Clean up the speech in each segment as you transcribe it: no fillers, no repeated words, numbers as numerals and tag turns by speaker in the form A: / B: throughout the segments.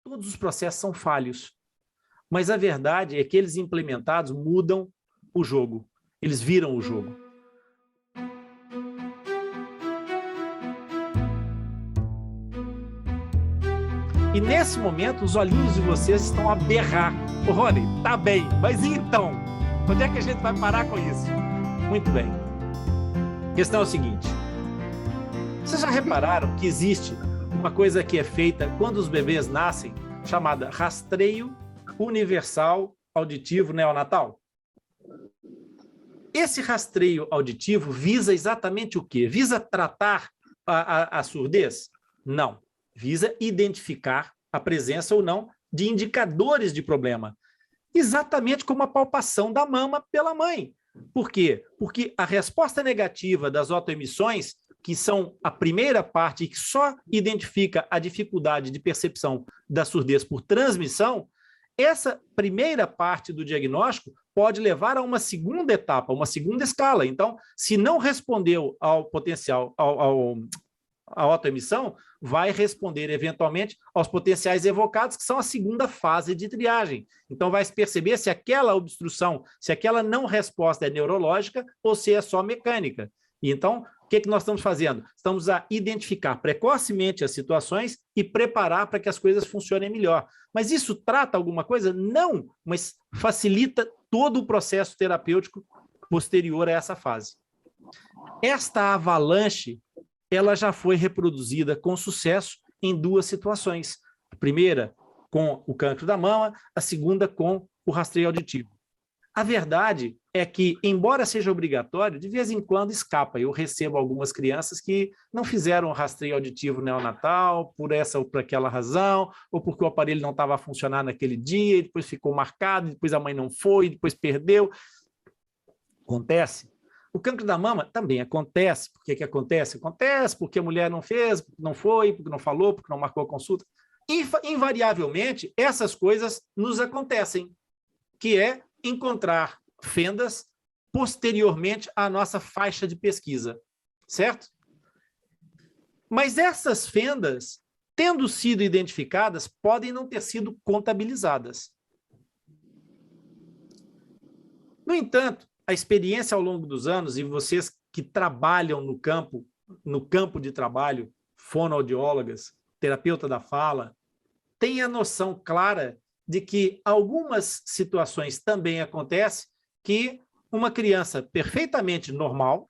A: todos os processos são falhos. Mas a verdade é que eles implementados mudam o jogo. Eles viram o jogo. E nesse momento, os olhinhos de vocês estão a berrar. Ô, Rony, tá bem, mas e então? Onde é que a gente vai parar com isso? Muito bem. A questão é o seguinte. Vocês já repararam que existe uma coisa que é feita quando os bebês nascem, chamada rastreio universal auditivo neonatal? Esse rastreio auditivo visa exatamente o quê? Visa tratar a surdez? Não. Visa identificar a presença ou não de indicadores de problema. Exatamente como a palpação da mama pela mãe. Por quê? Porque a resposta negativa das autoemissões, que são a primeira parte e que só identifica a dificuldade de percepção da surdez por transmissão, essa primeira parte do diagnóstico pode levar a uma segunda etapa, uma segunda escala. Então, se não respondeu ao potencial, a autoemissão, vai responder eventualmente aos potenciais evocados, que são a segunda fase de triagem. Então vai se perceber se aquela obstrução, se aquela não resposta é neurológica ou se é só mecânica. E então, o que nós estamos fazendo? Estamos a identificar precocemente as situações e preparar para que as coisas funcionem melhor. Mas isso trata alguma coisa? Não, mas facilita todo o processo terapêutico posterior a essa fase. Esta avalanche ela já foi reproduzida com sucesso em duas situações. A primeira com o cancro da mama, a segunda com o rastreio auditivo. A verdade é que, embora seja obrigatório, de vez em quando escapa. Eu recebo algumas crianças que não fizeram o rastreio auditivo neonatal por essa ou por aquela razão, ou porque o aparelho não estava a funcionar naquele dia, e depois ficou marcado, depois a mãe não foi, depois perdeu. Acontece. O cancro da mama também acontece. Por que acontece? Acontece porque a mulher não fez, porque não foi, porque não falou, porque não marcou a consulta. Invariavelmente, essas coisas nos acontecem, que é encontrar fendas posteriormente à nossa faixa de pesquisa, certo? Mas essas fendas, tendo sido identificadas, podem não ter sido contabilizadas. No entanto, a experiência ao longo dos anos, e vocês que trabalham no campo de trabalho, fonoaudiólogas, terapeuta da fala, têm a noção clara de que algumas situações também acontecem que uma criança perfeitamente normal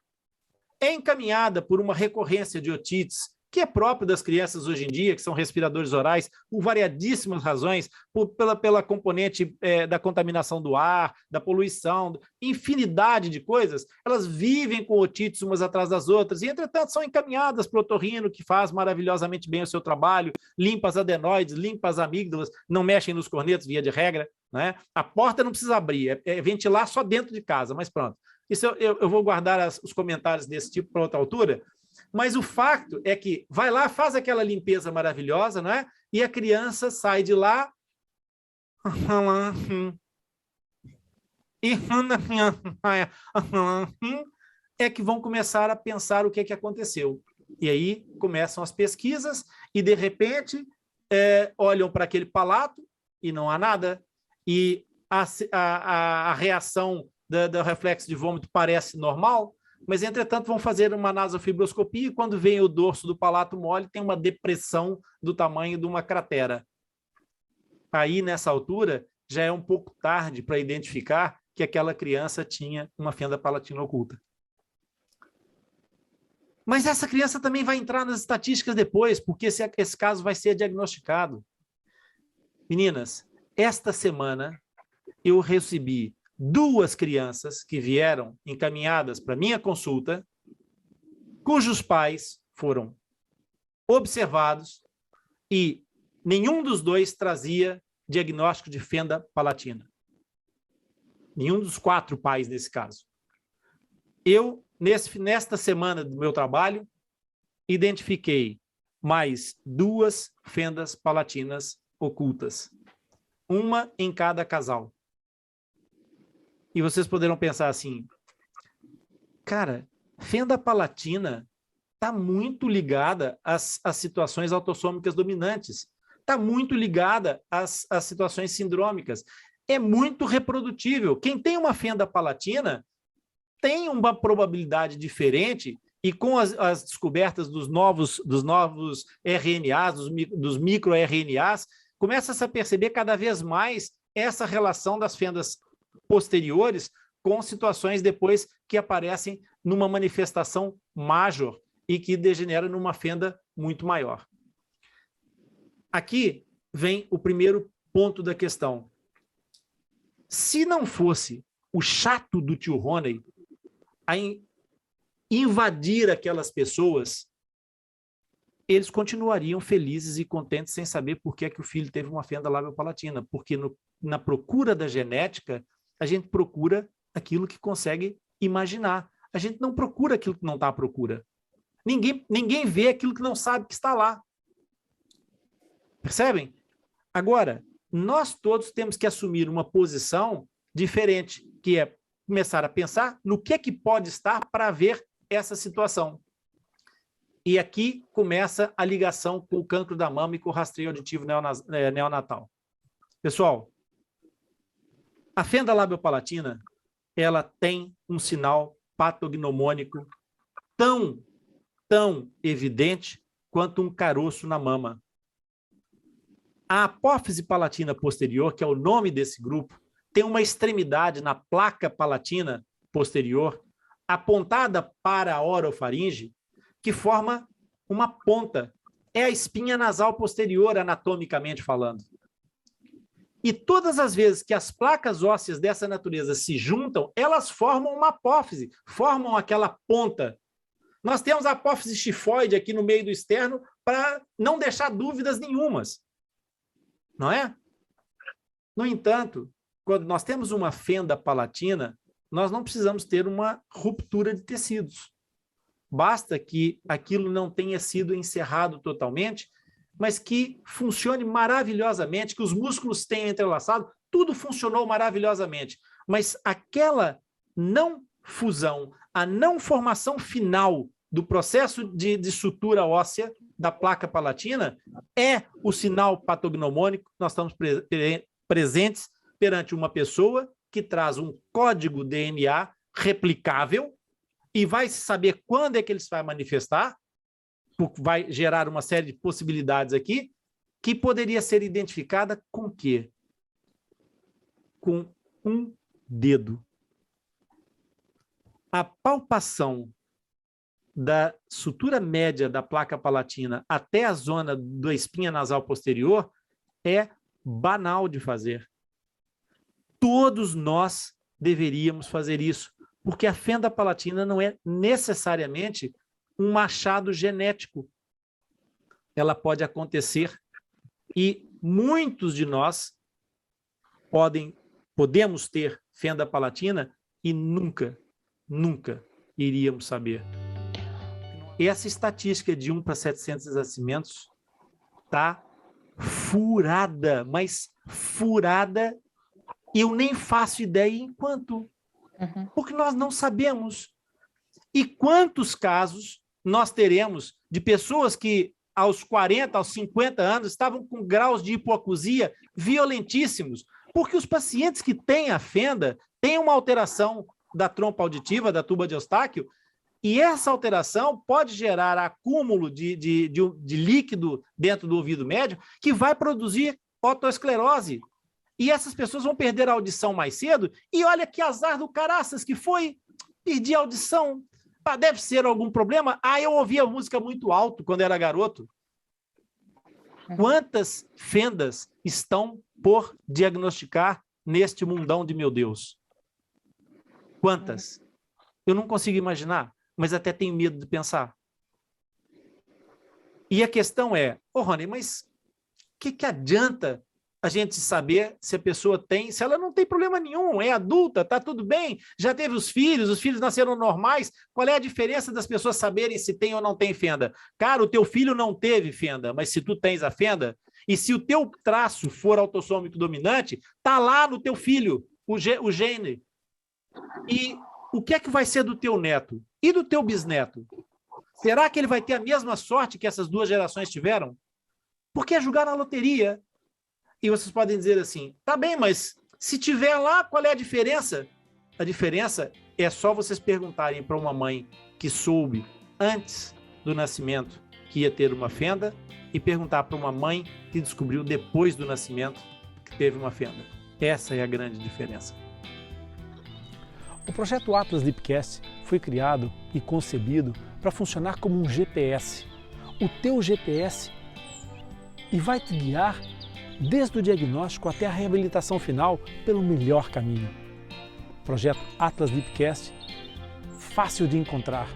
A: é encaminhada por uma recorrência de otites, que é próprio das crianças hoje em dia, que são respiradores orais, por variadíssimas razões, pela componente da contaminação do ar, da poluição, infinidade de coisas, elas vivem com otites umas atrás das outras, e, entretanto, são encaminhadas para o otorrino, que faz maravilhosamente bem o seu trabalho, limpa as adenoides, limpa as amígdalas, não mexem nos cornetos, via de regra, né? A porta não precisa abrir, é ventilar só dentro de casa, mas pronto. Isso eu vou guardar os comentários desse tipo para outra altura. Mas o fato é que vai lá, faz aquela limpeza maravilhosa, não é? E a criança sai de lá é que vão começar a pensar o que é que aconteceu. E aí começam as pesquisas e, de repente, olham para aquele palato e não há nada. E a reação do reflexo de vômito parece normal, mas, entretanto, vão fazer uma nasofibroscopia e, quando vem o dorso do palato mole, tem uma depressão do tamanho de uma cratera. Aí, nessa altura, já é um pouco tarde para identificar que aquela criança tinha uma fenda palatina oculta. Mas essa criança também vai entrar nas estatísticas depois, porque esse caso vai ser diagnosticado. Meninas, esta semana eu recebi 2 crianças que vieram encaminhadas para minha consulta, cujos pais foram observados e nenhum dos 2 trazia diagnóstico de fenda palatina. Nenhum dos 4 pais, nesse caso. Eu, nesta semana do meu trabalho, identifiquei mais 2 fendas palatinas ocultas. Uma em cada casal. E vocês poderão pensar assim, cara, fenda palatina está muito ligada às situações autossômicas dominantes. está muito ligada às situações sindrômicas. É muito reprodutível. Quem tem uma fenda palatina tem uma probabilidade diferente, e com as descobertas dos novos RNAs, dos microRNAs, começa-se a perceber cada vez mais essa relação das fendas posteriores com situações depois que aparecem numa manifestação major e que degenera numa fenda muito maior. Aqui vem o primeiro ponto da questão. Se não fosse o chato do tio Rony a invadir aquelas pessoas, eles continuariam felizes e contentes sem saber por que é que o filho teve uma fenda lábio-palatina, porque na procura da genética, a gente procura aquilo que consegue imaginar. A gente não procura aquilo que não está à procura. Ninguém vê aquilo que não sabe que está lá. Percebem? Agora, nós todos temos que assumir uma posição diferente, que é começar a pensar no que pode estar para ver essa situação. E aqui começa a ligação com o cancro da mama e com o rastreio auditivo neonatal. Pessoal, a fenda labiopalatina, ela tem um sinal patognomônico tão evidente quanto um caroço na mama. A apófise palatina posterior, que é o nome desse grupo, tem uma extremidade na placa palatina posterior, apontada para a orofaringe, que forma uma ponta. É a espinha nasal posterior, anatomicamente falando. E todas as vezes que as placas ósseas dessa natureza se juntam, elas formam uma apófise, formam aquela ponta. Nós temos a apófise xifoide aqui no meio do externo para não deixar dúvidas nenhumas. Não é? No entanto, quando nós temos uma fenda palatina, nós não precisamos ter uma ruptura de tecidos. Basta que aquilo não tenha sido encerrado totalmente, mas que funcione maravilhosamente, que os músculos tenham entrelaçado, tudo funcionou maravilhosamente. Mas aquela não fusão, a não formação final do processo de sutura óssea da placa palatina é o sinal patognomônico que nós estamos presentes perante uma pessoa que traz um código DNA replicável e vai saber quando é que ele se vai manifestar, vai gerar uma série de possibilidades aqui, que poderia ser identificada com o quê? Com um dedo. A palpação da sutura média da placa palatina até a zona da espinha nasal posterior é banal de fazer. Todos nós deveríamos fazer isso, porque a fenda palatina não é necessariamente um machado genético. Ela pode acontecer e muitos de nós podemos ter fenda palatina e nunca iríamos saber. Essa estatística de 1 para 700 nascimentos está furada, mas furada, eu nem faço ideia em quanto. Porque nós não sabemos. E quantos casos nós teremos de pessoas que aos 40, aos 50 anos estavam com graus de hipoacusia violentíssimos, porque os pacientes que têm a fenda têm uma alteração da trompa auditiva, da tuba de Eustáquio, e essa alteração pode gerar acúmulo de líquido dentro do ouvido médio que vai produzir otosclerose. E essas pessoas vão perder a audição mais cedo, e olha que azar do caraças que foi, perdi a audição. Ah, deve ser algum problema? Ah, eu ouvia música muito alto quando era garoto. Quantas fendas estão por diagnosticar neste mundão de meu Deus? Quantas? Eu não consigo imaginar, mas até tenho medo de pensar. E a questão é, Rony, mas o que adianta a gente saber se a pessoa tem, se ela não tem problema nenhum, é adulta, tá tudo bem, já teve os filhos nasceram normais, qual é a diferença das pessoas saberem se tem ou não tem fenda? Cara, o teu filho não teve fenda, mas se tu tens a fenda, e se o teu traço for autossômico dominante, tá lá no teu filho, o gene. E o que é que vai ser do teu neto? E do teu bisneto? Será que ele vai ter a mesma sorte que essas duas gerações tiveram? Porque é jogar na loteria. E vocês podem dizer assim, tá bem, mas se tiver lá, qual é a diferença? A diferença é só vocês perguntarem para uma mãe que soube antes do nascimento que ia ter uma fenda e perguntar para uma mãe que descobriu depois do nascimento que teve uma fenda. Essa é a grande diferença.
B: O projeto Atlas Lipcast foi criado e concebido para funcionar como um GPS, o teu GPS, e vai te guiar desde o diagnóstico até a reabilitação final pelo melhor caminho. Projeto Atlas Lipcast, fácil de encontrar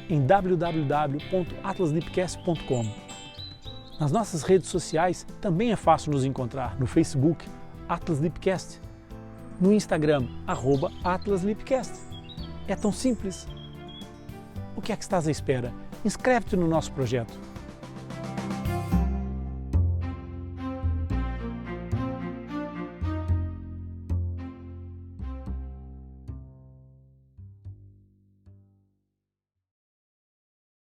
B: em www.atlaslipcast.com. Nas nossas redes sociais também é fácil nos encontrar no Facebook Atlas Lipcast, no Instagram @AtlasLipcast. É tão simples. O que é que estás à espera? Inscreve-te no nosso projeto.